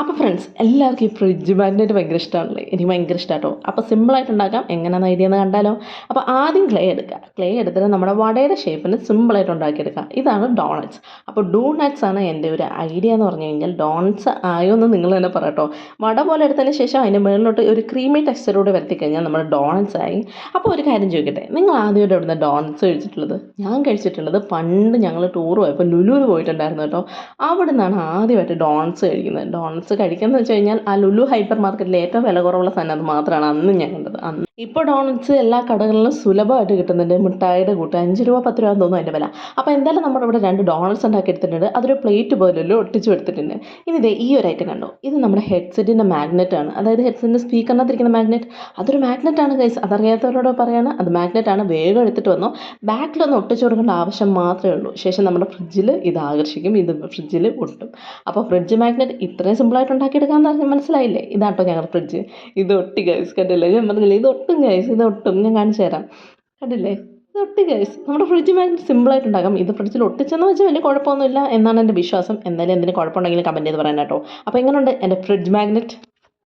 അപ്പോൾ ഫ്രണ്ട്സ് എല്ലാവർക്കും ഈ ഫ്രിഡ്ജ് മാഗ്നറ്റ് ഭയങ്കര ഇഷ്ടമാണല്ലേ. എനിക്ക് ഭയങ്കര ഇഷ്ടമാട്ടോ. അപ്പോൾ സിമ്പിളായിട്ട് ഉണ്ടാക്കാം. എങ്ങനെയാണെന്ന് ഐഡിയ എന്ന് കണ്ടാലോ. അപ്പോൾ ആദ്യം ക്ലേ എടുക്കുക. ക്ലേ എടുത്തിട്ട് നമ്മുടെ വടയുടെ ഷേപ്പിന് സിമ്പിളായിട്ട് ഉണ്ടാക്കിയെടുക്കുക. ഇതാണ് ഡോണറ്റ്സ്. അപ്പോൾ ഡോണറ്റ്സ് ആണ് എൻ്റെ ഒരു ഐഡിയ എന്ന് പറഞ്ഞു കഴിഞ്ഞാൽ ഡോണറ്റ്സ് ആയോ എന്ന് നിങ്ങൾ തന്നെ പറയട്ടോ. വട പോലെ എടുത്തതിന് ശേഷം അതിൻ്റെ മുകളിലോട്ട് ഒരു ക്രീമി ടെക്സ്ചറോട് വരുത്തി കഴിഞ്ഞാൽ നമ്മുടെ ഡോണറ്റ്സ് ആയി. അപ്പോൾ ഒരു കാര്യം ചോദിക്കട്ടെ, നിങ്ങൾ ആദ്യമായിട്ട് എവിടുന്ന ഡോണറ്റ്സ് കഴിച്ചിട്ടുള്ളത്? ഞാൻ കഴിച്ചിട്ടുള്ളത് പണ്ട് ഞങ്ങൾ ടൂർ പോയപ്പോൾ ലുലുവിൽ പോയിട്ടുണ്ടായിരുന്നു കേട്ടോ. അവിടെ നിന്നാണ് ആദ്യമായിട്ട് ഡോണറ്റ്സ് കഴിക്കുന്നത്. ഡോണറ്റ്സ് കഴിക്കുന്നത് വെച്ച് കഴിഞ്ഞാൽ ആ ലുലു ഹൈപ്പർ മാർക്കറ്റിൽ ഏറ്റവും വില കുറവുള്ള സാധനം അത് മാത്രമാണ് അന്ന് ഞാൻ കണ്ടത്. ഇപ്പോൾ ഡോണറ്റ്സ് എല്ലാ കടകളിലും സുലഭമായിട്ട് കിട്ടുന്നുണ്ട്. മിഠായിയുടെ കൂട്ട് 5 രൂപ 10 രൂപ തോന്നുന്നു അതിൻ്റെ വില. അപ്പോൾ എന്തായാലും നമ്മുടെ ഇവിടെ 2 ഡോണറ്റ്സ് ഉണ്ടാക്കി എടുത്തിട്ടുണ്ട്. അതൊരു പ്ലേറ്റ് പോലെയല്ലോ ഒട്ടിച്ചു എടുത്തിട്ടുണ്ട്. ഇനി ഇതേ ഈ ഒരു ഐറ്റം കണ്ടോ, ഇത് നമ്മുടെ ഹെഡ്സെറ്റിൻ്റെ മാഗ്നറ്റ് ആണ്. അതായത് ഹെഡ്സെറ്റിൻ്റെ സ്പീക്കറിനകത്തിരിക്കുന്ന മാഗ്നറ്റ്. അതൊരു മാഗ്നറ്റ് ആണ് ഗൈസ്. അതറിയാത്തവരോട് പറയാണ്, അത് മാഗ്നറ്റ് ആണ്. വേഗം എടുത്തിട്ട് വന്നോ. ബാക്കിലൊന്ന് ഒട്ടിച്ചു കൊടുക്കേണ്ട ആവശ്യം മാത്രമേ ഉള്ളൂ. ശേഷം നമ്മുടെ ഫ്രിഡ്ജിൽ ഇത് ആകർഷിക്കും, ഇത് ഫ്രിഡ്ജിൽ ഒട്ടും. അപ്പോൾ ഫ്രിഡ്ജ് മാഗ്നറ്റ് ഇത്രയും സിമ്പിളായിട്ട് ഉണ്ടാക്കിയെടുക്കാമെന്ന് മനസ്സിലായില്ലേ? ഇതാട്ടോ ഞങ്ങളുടെ ഫ്രിഡ്ജ്. ഇത് ഒട്ടി ഗൈസ്, കണ്ടില്ലേ? ഞാൻ പറഞ്ഞില്ലേ ഇത് ഒട്ടും ഗൈസ്, ഇത് ഒട്ടും. ഞാൻ കാണിച്ചു തരാം, കണ്ടില്ലേ? ഇത് ഒട്ടി ഗൈസ്. നമ്മുടെ ഫ്രിഡ്ജ് മാഗ്നറ്റ് സിമ്പിളായിട്ട് ഉണ്ടാക്കാം. ഇത് ഫ്രിഡ്ജിൽ ഒട്ടിച്ചെന്ന് വെച്ചാൽ വലിയ കുഴപ്പമൊന്നുമില്ല എന്നാണ് എൻ്റെ വിശ്വാസം. എന്തായാലും എന്തെങ്കിലും കുഴപ്പമുണ്ടെങ്കിൽ കമൻറ്റ് ചെയ്ത് പറയാൻ കേട്ടോ. അപ്പോൾ എങ്ങനെയുണ്ട് എൻ്റെ ഫ്രിഡ്ജ് മാഗ്നറ്റ്?